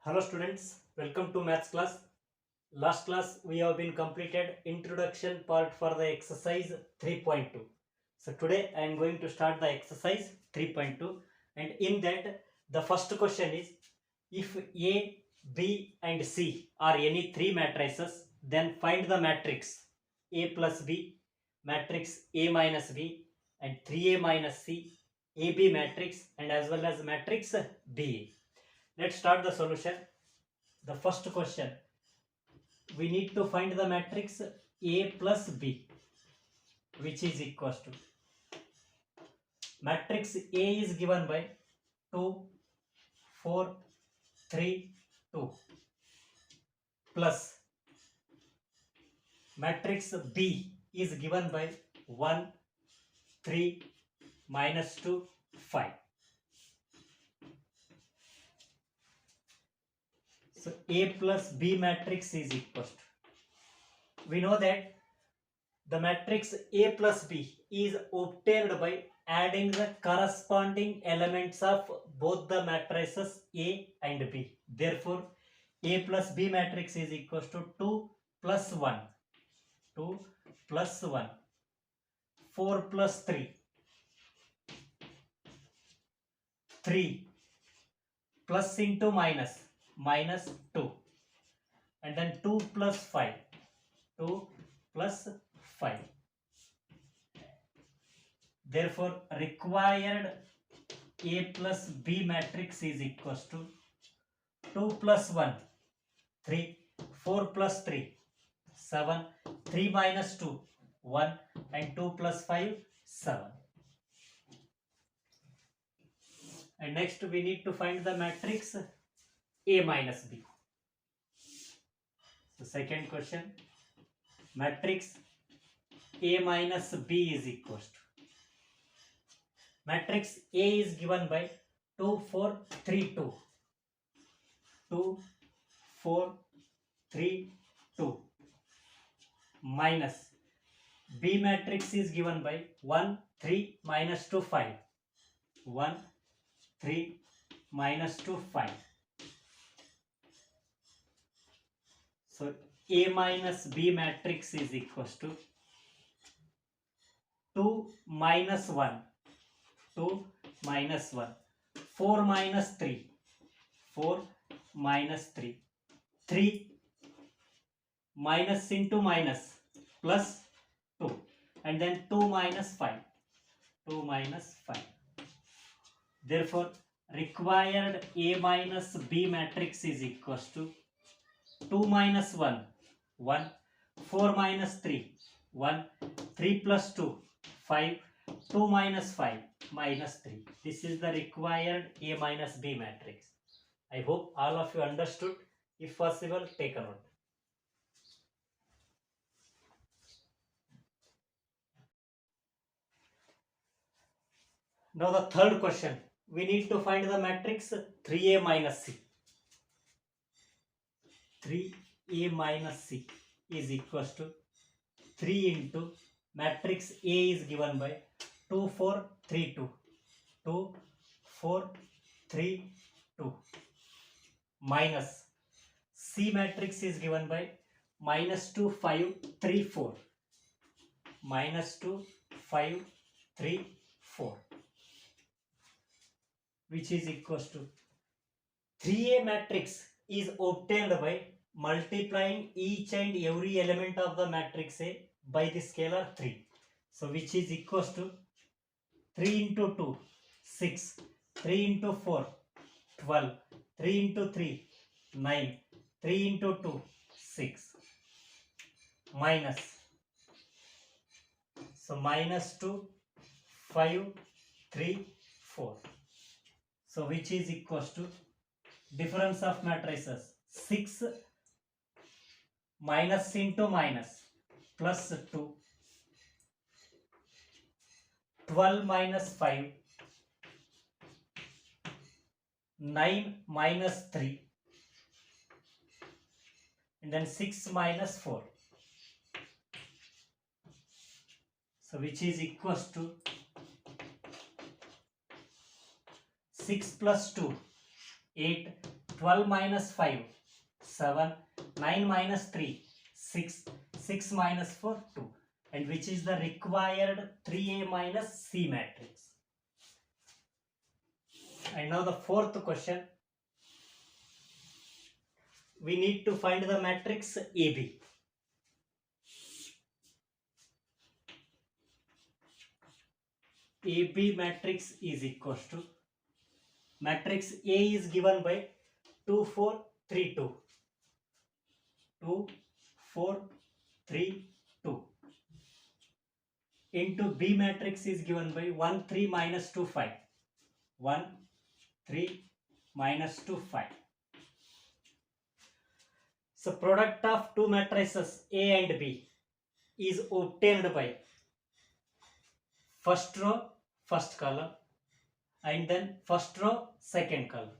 Hello students, welcome to maths class. Last class we have been completed introduction part for the exercise 3.2. So today I am going to start the exercise 3.2, and in that the first question is, if A, B and C are any three matrices, then find the matrix A plus B, matrix A minus B, and 3A minus C, AB matrix, and as well as matrix B. Let's start the solution. The first question, we need to find the matrix A plus B, which is equals to, matrix A is given by 2, 4, 3, 2, plus matrix B is given by 1, 3, minus 2, 5. So A plus B matrix is equals to, we know that the matrix A plus B is obtained by adding the corresponding elements of both the matrices A and B. Therefore, A plus B matrix is equals to 2 plus 1, 2 plus 1, 4 plus 3, 3 plus into minus, minus 2, and then 2 plus 5, 2 plus 5. Therefore, required A plus B matrix is equals to 2 plus 1, 3, 4 plus 3, 7, 3 minus 2, 1, and 2 plus 5, 7. And next we need to find the matrix A minus B. So second question, matrix A minus B is equals to, matrix A is given by 2, 4, 3, 2, 2, 4, 3, 2, minus B matrix is given by 1, 3, minus 2, 5, 1, 3, minus 2, 5. So A minus B matrix is equals to 2 minus 1, 2 minus 1, 4 minus 3, 4 minus 3, 3 minus into minus plus 2, and then 2 minus 5, 2 minus 5. Therefore, required A minus B matrix is equals to 2 minus 1, 1, 4 minus 3, 1, 3 plus 2, 5, 2 minus 5, minus 3. This is the required A minus B matrix. I hope all of you understood. If possible, take a note. Now the third question, we need to find the matrix 3A minus C. 3A minus C is equals to 3 into matrix A is given by 2, 4, 3, 2, 2, 4, 3, 2, minus C matrix is given by minus 2, 5, 3, 4, minus 2, 5, 3, 4, which is equals to 3A matrix is obtained by multiplying each and every element of the matrix A by the scalar 3. So which is equals to 3 into 2, 6, 3 into 4, 12, 3 into 3, 9, 3 into 2, 6, minus, so minus 2, 5, 3, 4. So which is equals to difference of matrices 6 minus into minus plus 2, 12 minus 5, 9 minus 3, and then 6 minus 4. So which is equals to 6 plus 2, 8, 12 minus 5, 7, 9 minus 3, 6, 6 minus 4, 2. And which is the required 3A minus C matrix. And now the fourth question. We need to find the matrix AB. AB matrix is equals to, matrix A is given by 2, 4, 3, 2. 2, 4, 3, 2. Into B matrix is given by 1, 3, minus 2, 5. 1, 3, minus 2, 5. So product of two matrices A and B is obtained by first row, first column, and then first row, second column.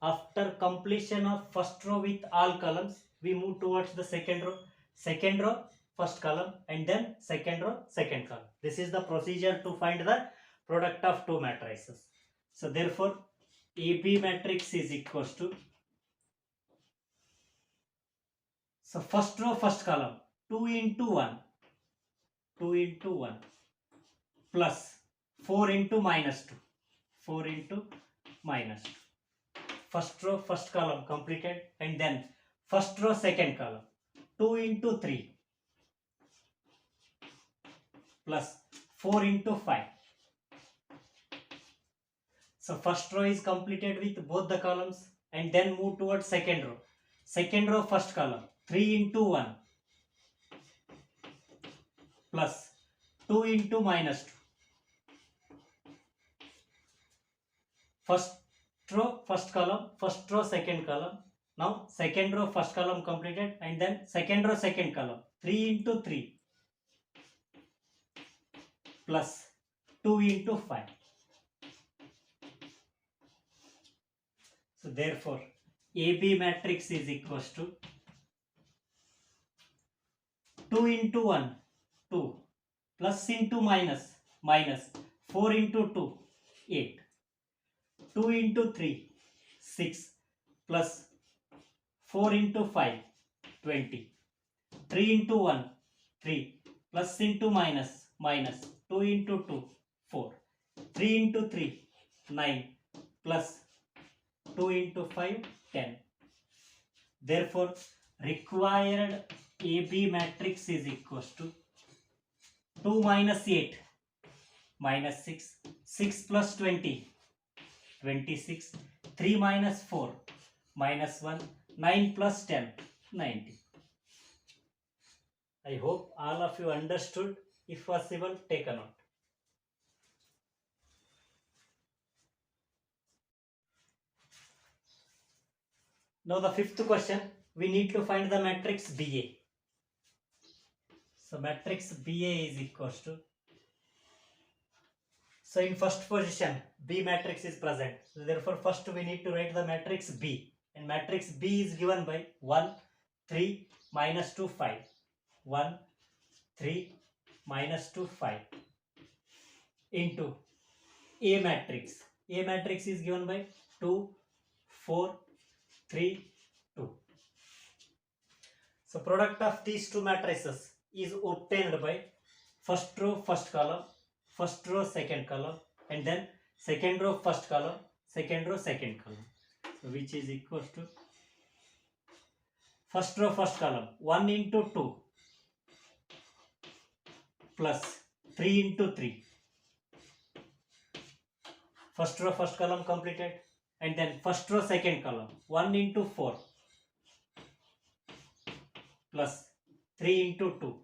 After completion of first row with all columns, we move towards the second row, first column, and then second row, second column. This is the procedure to find the product of two matrices. So therefore, AB matrix is equals to, so first row, first column, 2 into 1, 2 into 1, plus 4 into minus 2, 4 into minus 2. First row, first column completed, and then first row, second column, 2 into 3, plus 4 into 5. So first row is completed with both the columns, and then move towards second row. Second row, first column, 3 into 1, plus 2 into minus 2. First row, first column, first row, second column. Now second row, first column completed, and then second row, second column, 3 into 3, plus 2 into 5. So therefore, AB matrix is equals to 2 into 1, 2, plus into minus, minus, 4 into 2, 8, 2 into 3, 6, plus 4 into 5, 20, 3 into 1, 3, plus into minus, minus, 2 into 2, 4, 3 into 3, 9, plus 2 into 5, 10. Therefore, required AB matrix is equals to 2 minus 8, minus 6, 6 plus 20, 26, 3 minus 4, minus 1, 9 plus 10, 90. I hope all of you understood. If possible, take a note. Now the fifth question, we need to find the matrix BA. So matrix BA is equals to, so in first position B matrix is present. So therefore first we need to write the matrix B, and matrix B is given by 1, 3, minus 2, 5. 1, 3, minus 2, 5 into A matrix. A matrix is given by 2, 4, 3, 2. So product of these two matrices is obtained by first row, first column, first row, second column, and then second row, first column, second row, second column. So which is equals to, first row, first column, 1 into 2, plus 3 into 3. First row, first column completed, and then first row, second column, 1 into 4, plus 3 into 2.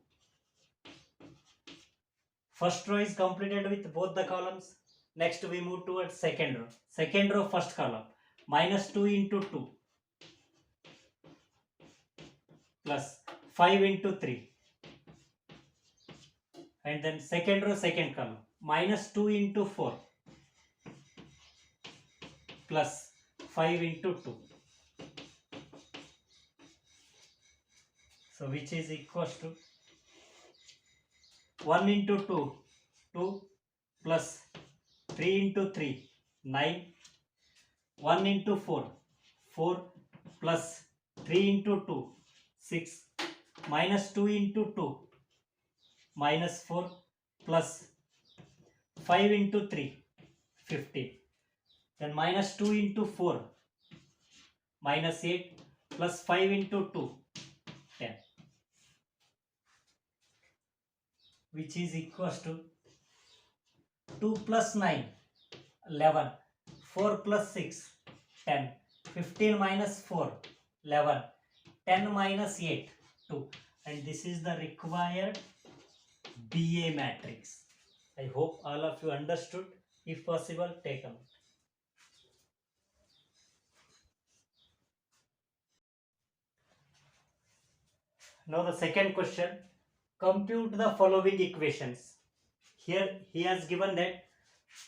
First row is completed with both the columns. Next we move towards second row. Second row, first column, minus 2 into 2, plus 5 into 3. And then second row, second column, minus 2 into 4, plus 5 into 2. So which is equals to 1 into 2, 2, plus 3 into 3, 9, 1 into 4, 4 plus 3 into 2, 6, minus 2 into 2, minus 4 plus 5 into 3, 15. Then minus 2 into 4, minus 8 plus 5 into 2, 10, which is equals to 2 plus 9, 11, 4 plus 6, 10, 15 minus 4, 11, 10 minus 8, 2. And this is the required BA matrix. I hope all of you understood. If possible, take a note. Now the second question, compute the following equations. Here he has given that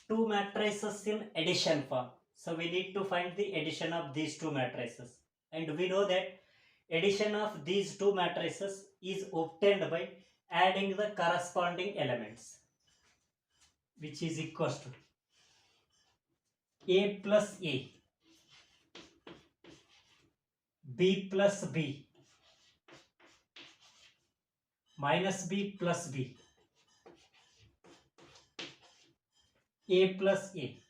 two matrices in addition form. So we need to find the addition of these two matrices. And we know that addition of these two matrices is obtained by adding the corresponding elements, which is equals to A plus A, B plus B, minus B plus B, A plus A,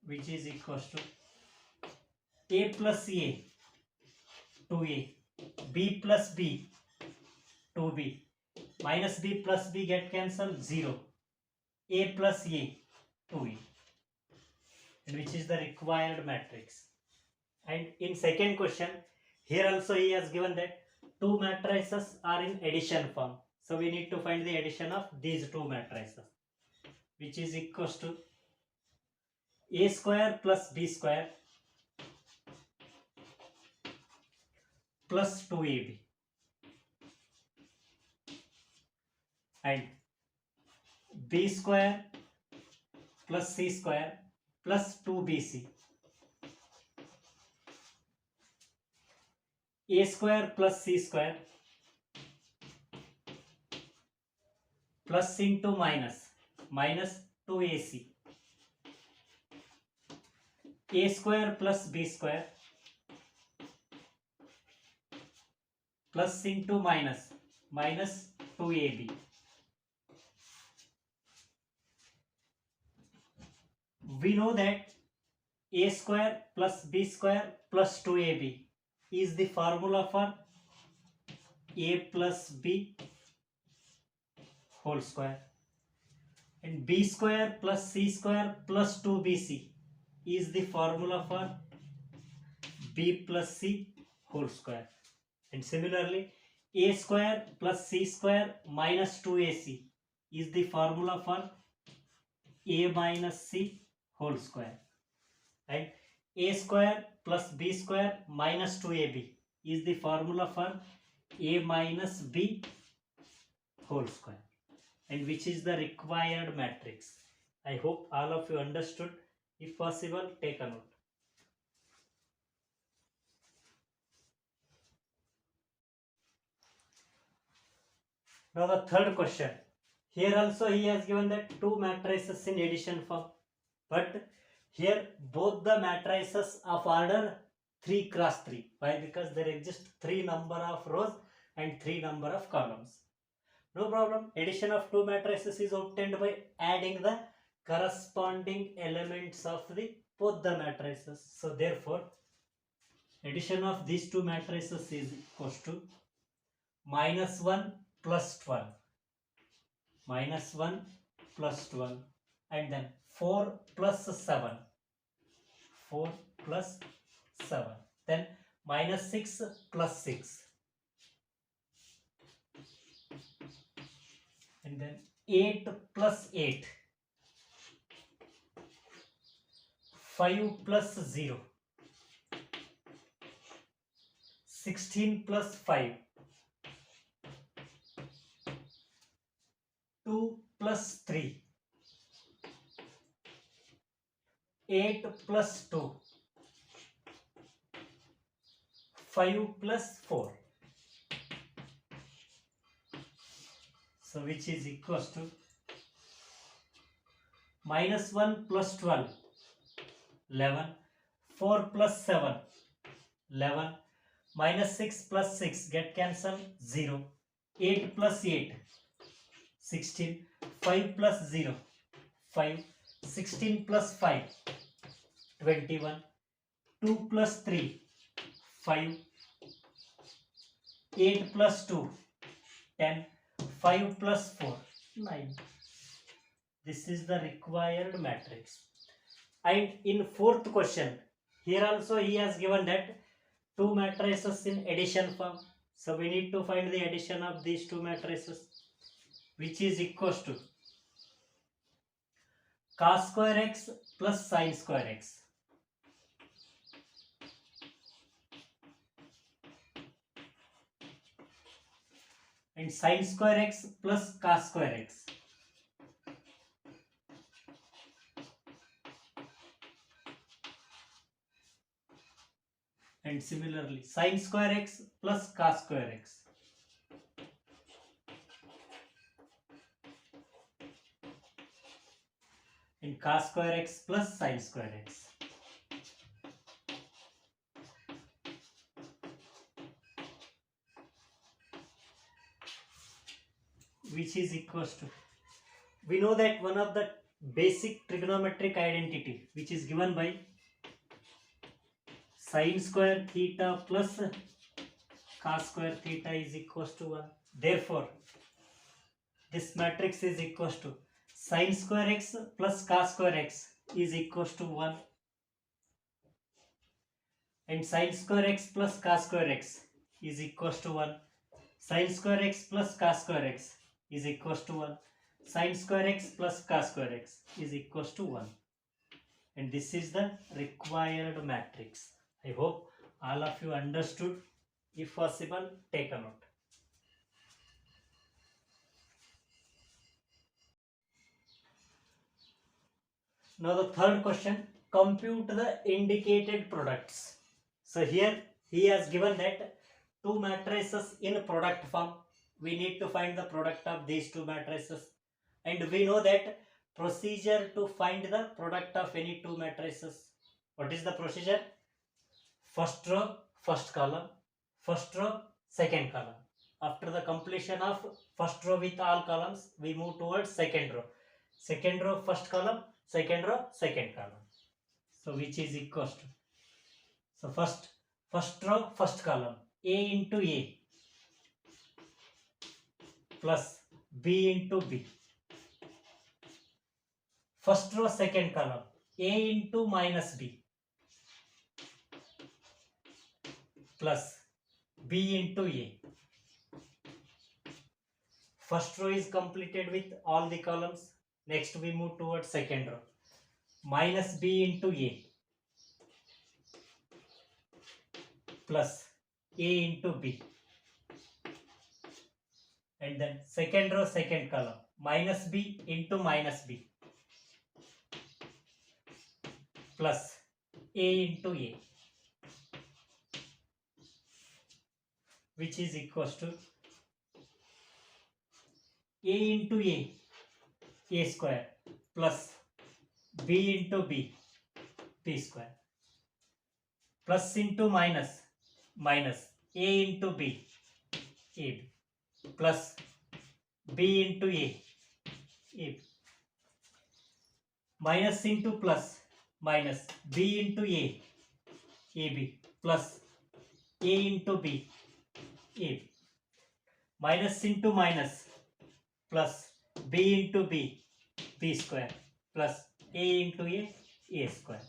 which is equals to A plus A, 2A, B plus B, 2B, minus B plus B get cancelled, 0, A plus A, 2A, and which is the required matrix. And in second question, here also he has given that two matrices are in addition form. So we need to find the addition of these two matrices, which is equals to A square plus B square plus 2AB and B square plus C square plus 2BC, A square plus C square plus into minus, minus 2AC, A square plus B square plus into minus, minus 2AB. We know that A square plus B square plus 2AB is the formula for A plus B whole square, and B square plus C square plus 2BC is the formula for B plus C whole square. And similarly, A square plus C square minus 2AC is the formula for A minus C whole square. And A square plus B square minus 2AB is the formula for A minus B whole square, and which is the required matrix. I hope all of you understood. If possible, take a note. Now the third question. Here also he has given that two matrices in addition form, but here both the matrices of order 3 cross 3. Why? Because there exist 3 number of rows and 3 number of columns. No problem. Addition of two matrices is obtained by adding the corresponding elements of the both the matrices. So therefore, addition of these two matrices is equals to minus 1 plus 12, minus 1 plus 12, and then 4 plus 7, 4 plus 7, then minus 6 plus 6, and then 8 plus 8, 5 plus 0, 16 plus 5, 2 plus 3, 8 plus 2, 5 plus 4. So which is equals to minus 1 plus 12, 11. 4 plus 7, 11. Minus 6 plus 6, get cancelled, 0. 8 plus 8, 16. 5 plus 0, 5. 16 plus 5, 21. 2 plus 3, 5. 8 plus 2, 10. 5 plus 4, 9. This is the required matrix. And in fourth question, here also he has given that two matrices in addition form. So we need to find the addition of these two matrices, which is equals to cos square x plus sin square x. And sin square x plus cos square x. And similarly, sin square x plus cos square x. And cos square x plus sin square x. Which is equals to, we know that one of the basic trigonometric identity which is given by sin square theta plus cos square theta is equals to 1. Therefore, this matrix is equals to sin square x plus cos square x is equals to 1. And sin square x plus cos square x is equals to 1. Sin square x plus cos square x is equals to 1. Sin square x plus cos square x is equals to 1. And this is the required matrix. I hope all of you understood. If possible, take a note. Now the third question, compute the indicated products. So here he has given that two matrices in product form. We need to find the product of these two matrices. And we know that procedure to find the product of any two matrices. What is the procedure? First row, first column. First row, second column. After the completion of first row with all columns, we move towards second row. Second row, first column. Second row, second column. So which is equals to, so first row, first column, A into A plus B into B. First row, second column, A into minus B plus B into A. First row is completed with all the columns. Next we move towards second row. Minus B into A plus A into B. And then second row, second column, minus B into minus B plus A into A, which is equals to A into A square, plus B into B square, plus into minus, minus A into B, AB, plus B into A, AB, minus into plus, minus B into A, AB, plus A into B, AB, minus into minus, plus B into B square, plus A into A square.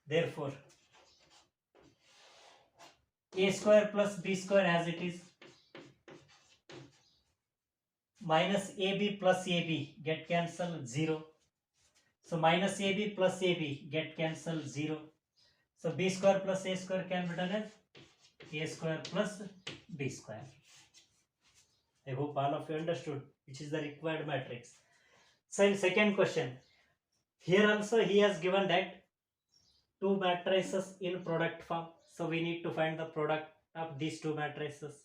Therefore, A square plus B square as it is, minus AB plus AB get cancelled, 0. So minus AB plus AB get cancelled, 0. So B square plus A square can be done as A square plus B square. I hope all of you understood which is the required matrix. So in second question, here also he has given that two matrices in product form. So we need to find the product of these two matrices.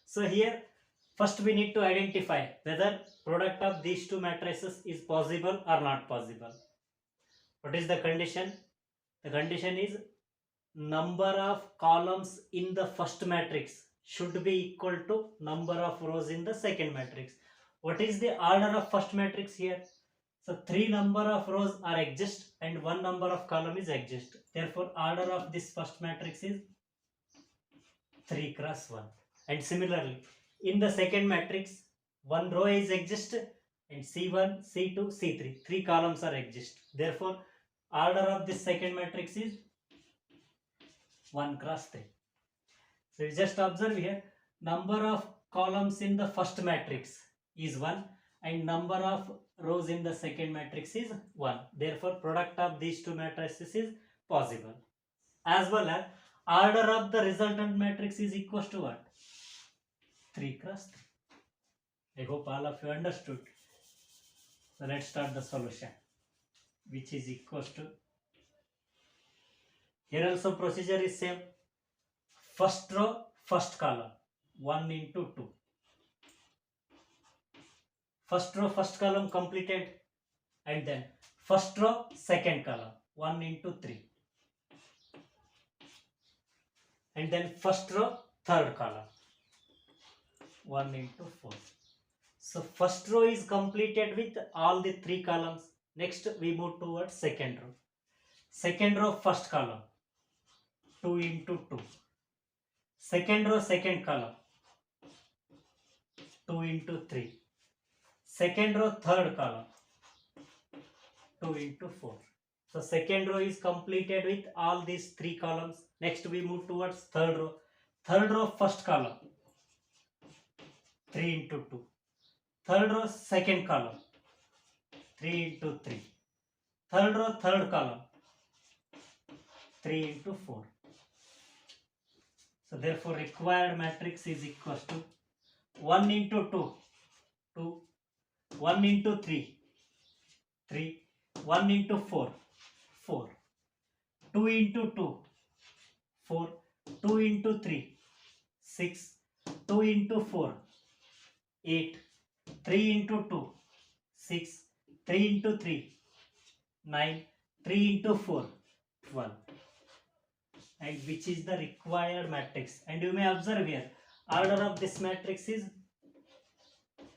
So here First we need to identify whether product of these two matrices is possible or not possible. What is the condition? The condition is number of columns in the first matrix should be equal to number of rows in the second matrix. What is the order of first matrix here? So 3 number of rows are exist and 1 number of column is exist. Therefore order of this first matrix is 3 cross 1. And similarly in the second matrix 1 row is exist and C1, C2, C3 3 columns are exist. Therefore order of this second matrix is 1 cross 3. So you just observe here, number of columns in the first matrix is 1 and number of rows in the second matrix is 1. Therefore product of these two matrices is possible. As well as order of the resultant matrix is equals to what? 3 cross 3. I hope all of you understood. So let's start the solution, which is equals to, here also procedure is same. First row, first column, 1 into 2. First row, first column completed, and then first row, second column, 1 into 3. And then first row, third column, 1 into 4. So first row is completed with all the 3 columns. Next we move towards second row. Second row, first column, 2 into 2. Second row, second column, 2 into 3. Second row, third column, 2 into 4. So second row is completed with all these 3 columns. Next we move towards third row. Third row, first column, 3 into 2. Third row, second column, 3 into 3. Third row, third column, 3 into 4. So therefore required matrix is equals to 1 into 2, 2, 1 into 3, 3, 1 into 4, 4, 2 into 2, 4, 2 into 3, 6, 2 into 4, 8, 3 into 2, 6, 3 into 3, 9, 3 into 4, 12. And which is the required matrix. And you may observe here, order of this matrix is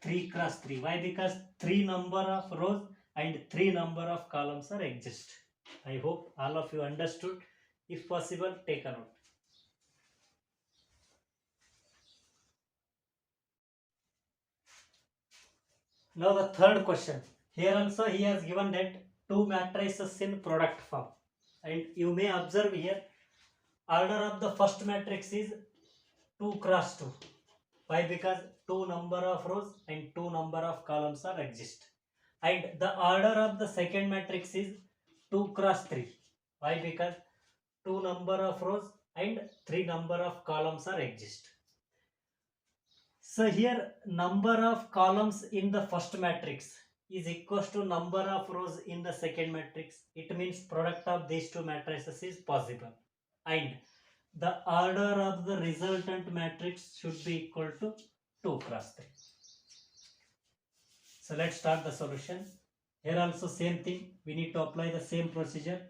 3 cross 3. Why? Because 3 number of rows and 3 number of columns are exist. I hope all of you understood. If possible, take a note. Now the third question. Here also he has given that 2 matrices in product form. And you may observe here, order of the first matrix is 2 cross 2. Why? Because 2 number of rows and 2 number of columns are exist. And the order of the second matrix is 2 cross 3. Why? Because 2 number of rows and 3 number of columns are exist. So here number of columns in the first matrix is equals to number of rows in the second matrix. It means product of these two matrices is possible. And the order of the resultant matrix should be equal to 2 cross 3. So let's start the solution. Here also same thing. We need to apply the same procedure.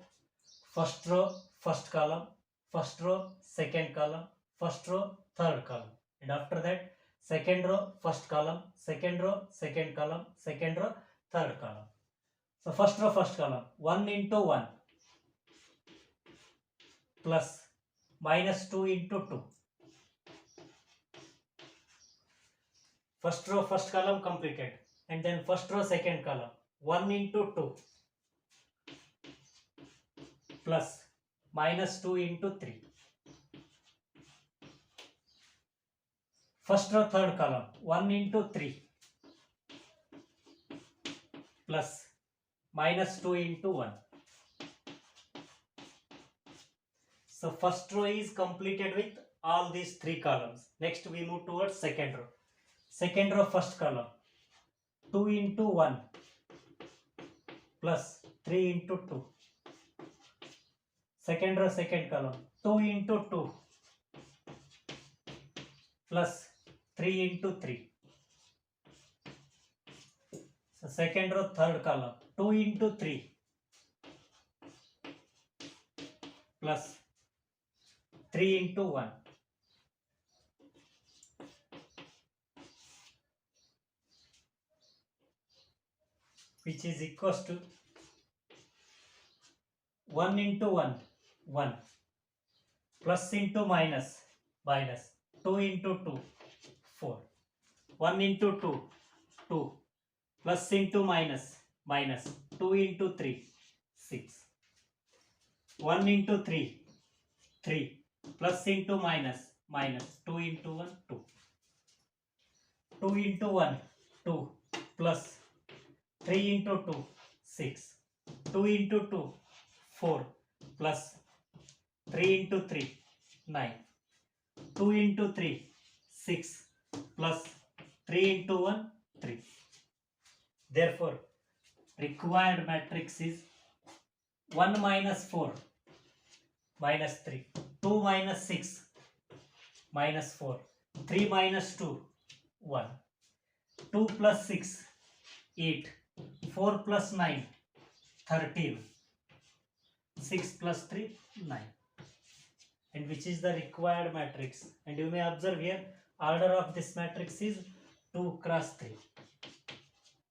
First row, first column, first row, second column, first row, third column. And after that, second row, first column, second row, second column, second row, third column. So first row, first column, 1 into 1 plus minus 2 into 2. First row, first column completed. And then first row, second column, 1 into 2 plus minus 2 into 3. First row, third column, 1 into 3 plus minus 2 into 1. So first row is completed with all these 3 columns. Next we move towards second row. Second row, first column, 2 into 1 plus 3 into 2. Second row, second column, 2 into 2 plus 3 into 3. So second row, third column, 2 into 3 plus 3 into 1. Which is equals to 1 into 1, 1, plus into minus, minus, 2 into 2, 4, 1 into 2, 2, plus into minus, minus, 2 into 3, 6, 1 into 3, 3, plus into minus, minus, 2 into 1, 2, 2 into 1, 2, plus 3 into 2, 6, 2 into 2, 4, plus 3 into 3, 9, 2 into 3, 6, plus 3 into 1, 3. Therefore, required matrix is 1 minus 4, minus 3, 2 minus 6, minus 4, 3 minus 2, 1, 2 plus 6, 8, 4 plus 9, 13, 6 plus 3, 9. And which is the required matrix. And you may observe here, order of this matrix is 2 cross 3.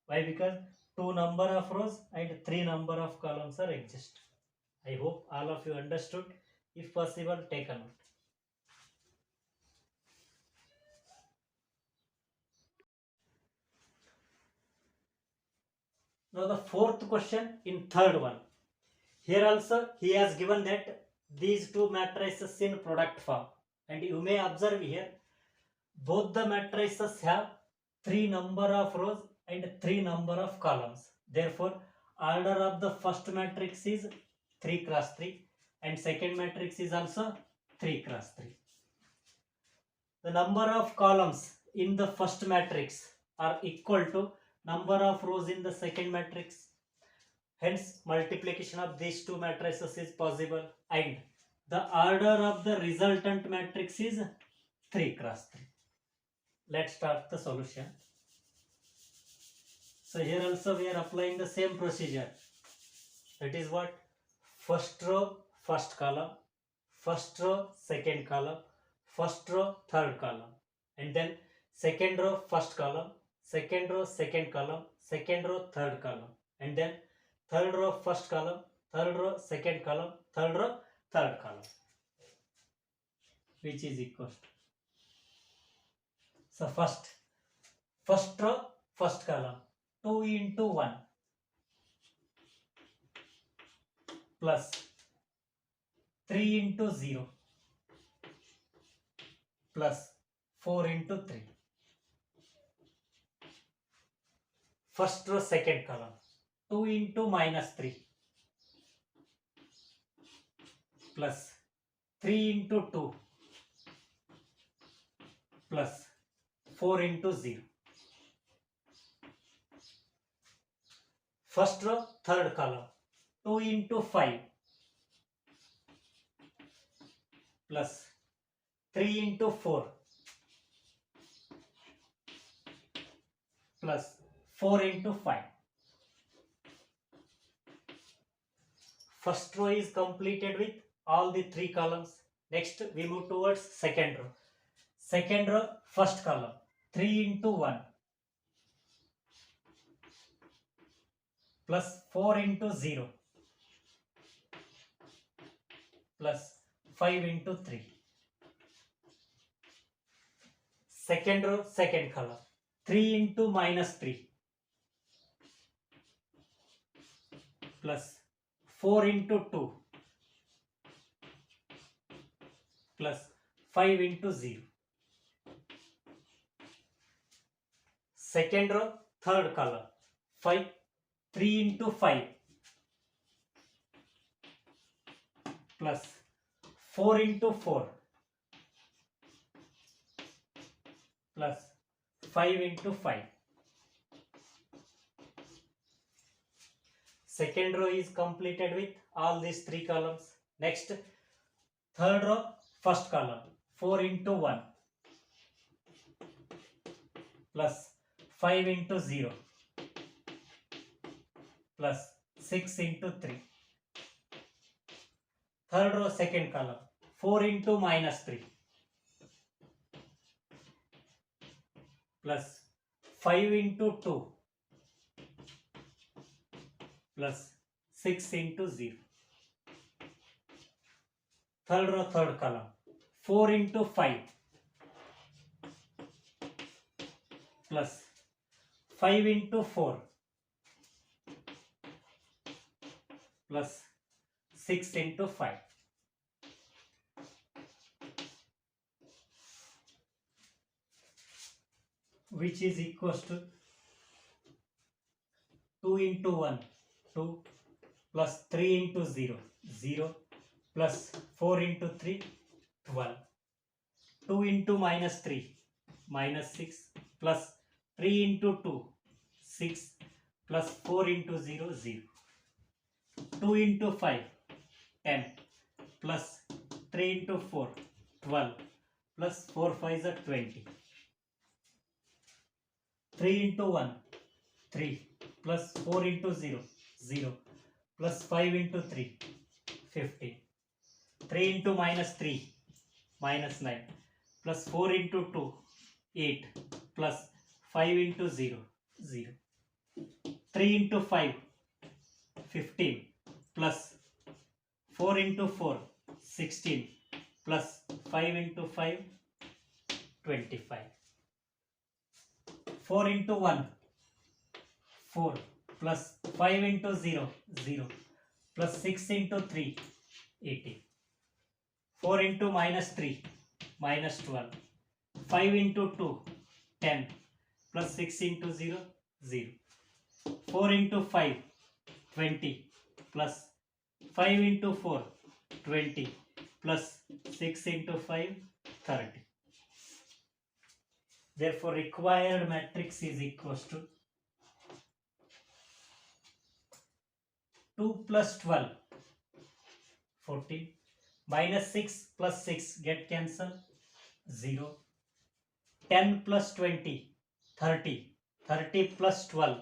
Why? Because 2 number of rows and 3 number of columns are exist. I hope all of you understood. If possible, take a note. Now the fourth question in third one. Here also he has given that these two matrices in product form. And you may observe here, both the matrices have 3 number of rows and 3 number of columns. Therefore, order of the first matrix is 3 cross 3 and second matrix is also 3 cross 3. The number of columns in the first matrix are equal to number of rows in the second matrix. Hence, multiplication of these two matrices is possible and the order of the resultant matrix is 3 cross 3. Let's start the solution. So here also we are applying the same procedure. That is what? First row, first column, first row, second column, first row, third column, and then second row, first column, second row, second column, second row, third column, and then third row, first column, third row, second column, third row, third column, which is equal to. So first row, first column, 2 into 1 plus 3 into 0 plus 4 into 3. First row, second column, 2 into minus 3 plus 3 into 2 plus 4 into 0. First row, third column, 2 into 5 plus 3 into 4 plus 4 into 5. First row is completed with all the 3 columns. Next we move towards second row. Second row, first column, 3 into 1 plus 4 into 0 plus 5 into 3. Second row, second column, 3 into minus 3 plus 4 into 2 plus 5 into 0. Second row, third column, 3 into 5 plus 4 into 4 plus 5 into 5. Second row is completed with all these 3 columns. Next, third row, first column, 4 into 1 plus 5 into 0 plus 6 into 3. Third row, second column, 4 into minus 3 plus 5 into 2 plus 6 into 0. Third row, third column, 4 into 5 plus 5 into 4 plus 6 into 5. Which is equals to 2 into 1, 2 plus 3 into 0, 0 plus 4 into 3, 12. 2 into minus 3, minus 6 plus 3 into 2, 6 plus 4 into 0, 0. 2 into 5, 10 plus 3 into 4, 12 plus 4 5 are 20. 3 into 1, 3 plus 4 into 0, 0 plus 5 into 3, 15. 3 into minus 3, minus 9 plus 4 into 2, 8 plus 5 into 0, 0. 3 into 5, 15 plus 4 into 4, 16 plus 5 into 5, 25. 4 into 1, 4 plus 5 into 0, 0 plus 6 into 3, 18. 4 into minus 3, minus 12. 5 into 2, 10 plus 6 into 0, 0. 4 into 5, 20 plus 5 into 4, 20 plus 6 into 5, 30. Therefore, required matrix is equals to 2 plus 12, 14, minus 6 plus 6 get cancelled, 0. 10 plus 20, 30. 30 plus 12,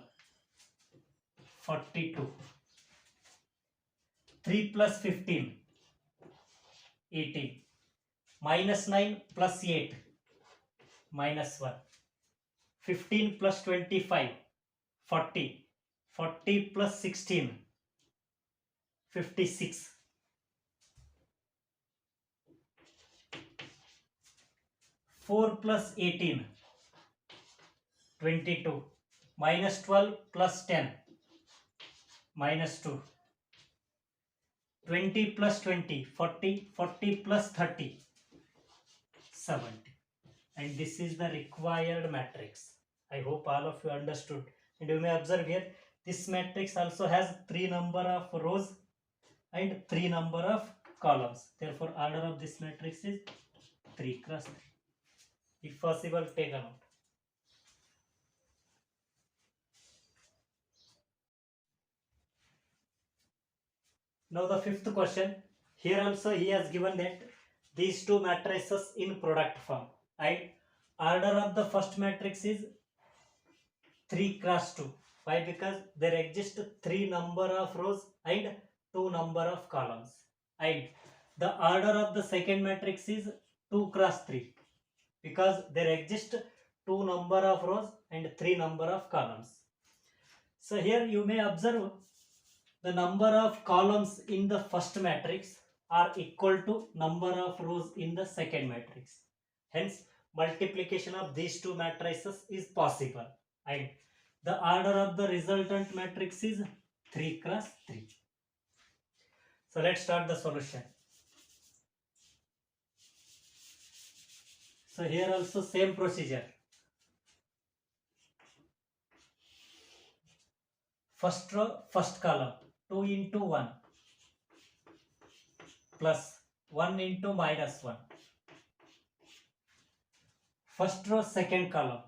42. 3 plus 15, 18. Minus 9 plus 8, minus 1. 15 plus 25, 40. 40 plus 16, 56. 4 plus 18, 22. Minus 12 plus 10, minus 2. 20 plus 20, 40. 40 plus 30, 70. And this is the required matrix. I hope all of you understood. And you may observe here, this matrix also has 3 number of rows and 3 number of columns. Therefore, order of this matrix is 3 cross 3. If possible, take a note. Now the fifth question. Here also he has given that these two matrices in product form. And order of the first matrix is 3 cross 2. Why? Because there exist 3 number of rows and 2 number of columns. And the order of the second matrix is 2 cross 3. Because there exist 2 number of rows and 3 number of columns. So here you may observe the number of columns in the first matrix are equal to number of rows in the second matrix. Hence, multiplication of these two matrices is possible. And the order of the resultant matrix is 3 cross 3. So let's start the solution. So here also same procedure. First row, first column, 2 into 1 plus 1 into minus 1. First row, second column,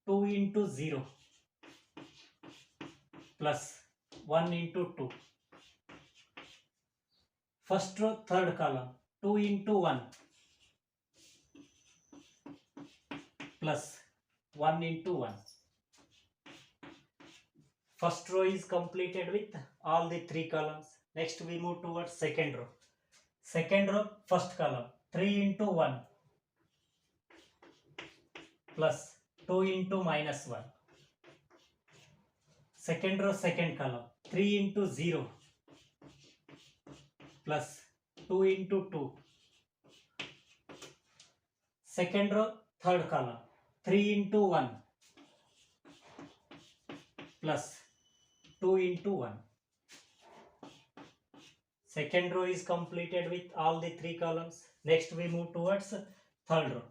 2 into 0 plus 1 into 2. First row, third column, 2 into 1 plus 1 into 1. first row is completed with all the 3 columns. Next we move towards second row. Second row, first column, 3 into 1 plus 2 into minus 1. Second row, second column, 3 into 0 plus 2 into 2. Second row, third column, 3 into 1 plus 2 into 1. Second row is completed with all the 3 columns. Next we move towards third row.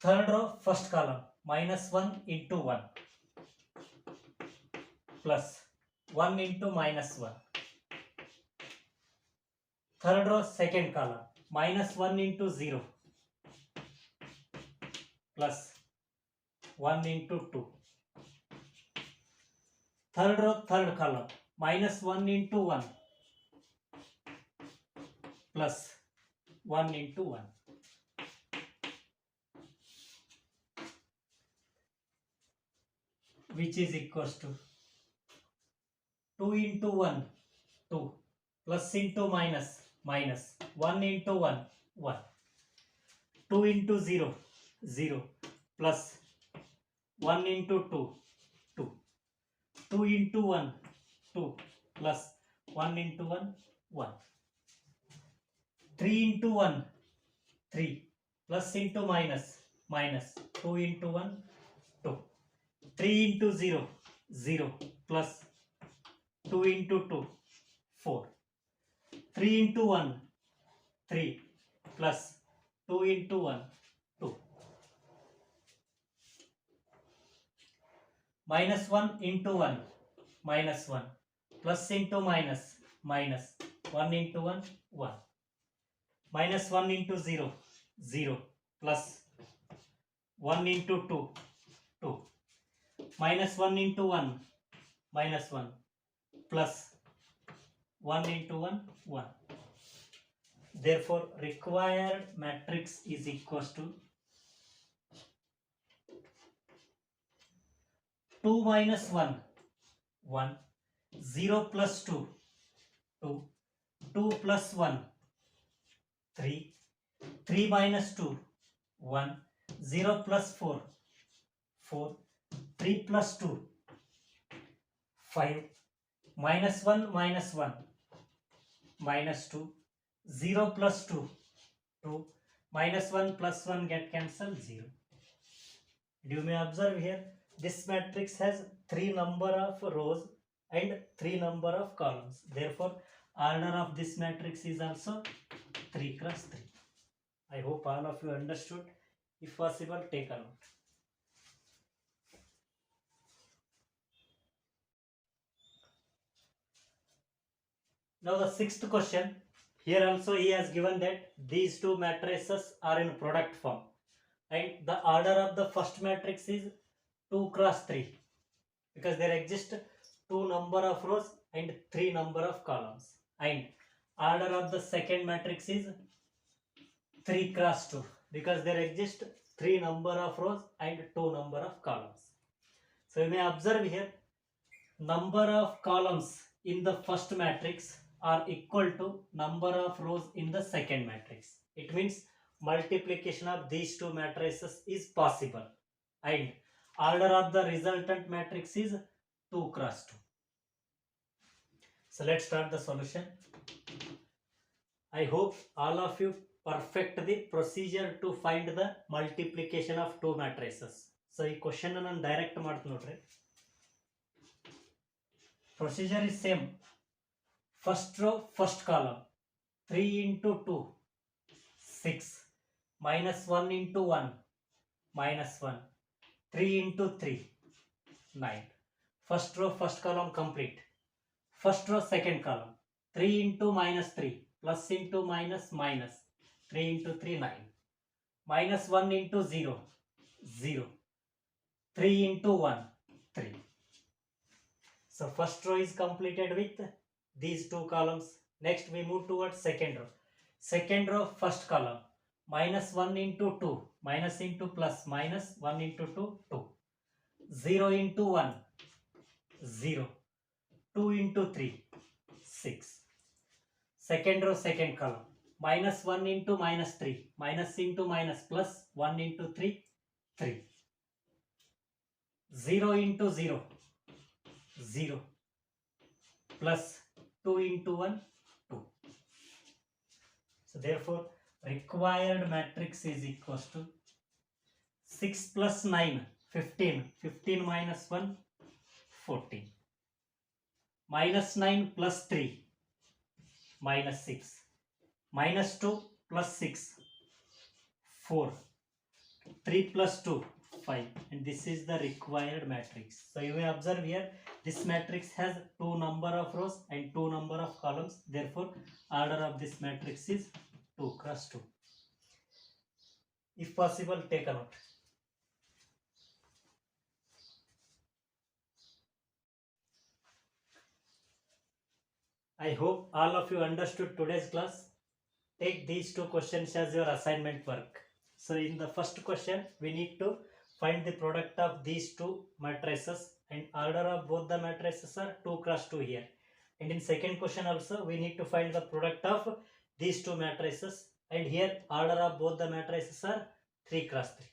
Third row, first column, minus 1 into 1 plus 1 into minus 1. Third row, second column, minus 1 into 0 plus 1 into 2. Third row, third column, minus 1 into 1 plus 1 into 1. Which is equals to 2 into 1, 2, plus into minus, minus, 1 into 1, 1, 2 into 0, 0, plus 1 into 2, 2, 2 into 1, 2, plus 1 into 1, 1, 3 into 1, 3, plus into minus, minus, 2 into 1, 2, 3 into 0, 0, plus 2 into 2, 4, 3 into 1, 3, plus 2 into 1, 2. Minus 1 into 1, minus 1, plus into minus, minus, 1 into 1, 1. Minus 1 into 0, 0, plus 1 into 2, 2. Minus 1 into 1, minus 1, plus 1 into 1, 1. Therefore, required matrix is equals to 2 minus 1, 1, 0 plus 2, 2, 2 plus 1, 3, 3 minus 2, 1, 0 plus 4, 4, 3 plus 2, 5, minus 1, minus 1, minus 2, 0 plus 2, 2, minus 1 plus 1 get cancelled, 0. You may observe here, this matrix has 3 number of rows and 3 number of columns. Therefore, order of this matrix is also 3 cross 3. I hope all of you understood. If possible, take a note. Now the sixth question. Here also he has given that these two matrices are in product form. And the order of the first matrix is 2 cross 3. Because there exist 2 number of rows and 3 number of columns. And order of the second matrix is 3 cross 2. Because there exist 3 number of rows and 2 number of columns. So you may observe here, number of columns in the first matrix are equal to number of rows in the second matrix. It means multiplication of these two matrices is possible. And order of the resultant matrix is 2 cross 2. So let's start the solution. I hope all of you perfect the procedure to find the multiplication of two matrices. So ಈ question ನಾನು direct ಮಾಡ್ತೀನಿ ನೋಡ್ರಿ. Procedure is same. First row, first column, 3 into 2, 6, minus 1 into 1, minus 1, 3 into 3, 9. First row, first column complete. First row, second column, 3 into minus 3, plus into minus, minus, 3 into 3, 9. Minus 1 into 0, 0. 3 into 1, 3. So first row is completed with these two columns. Next we move towards second row. Second row, first column, minus 1 into 2, minus into plus, minus 1 into 2, 2. 0 into 1, 0. 2 into 3, 6. Second row, second column. Minus 1 into minus 3. Minus into minus plus 1 into 3, 3. 0 into 0, 0. Plus 2 into 1, 2. So therefore, required matrix is equals to 6 plus 9, 15. 15 minus 1, 14. Minus 9 plus 3, minus 6. Minus 2 plus 6, 4. 3 plus 2, 5. And this is the required matrix. So you may observe here, this matrix has 2 number of rows and 2 number of columns. Therefore, order of this matrix is 2 cross 2. If possible, take a note. I hope all of you understood today's class. Take these 2 questions as your assignment work. So in the first question, we need to find the product of these 2 matrices, and order of both the matrices are 2 cross 2 here. And in second question also, we need to find the product of these 2 matrices, and here order of both the matrices are 3 cross 3.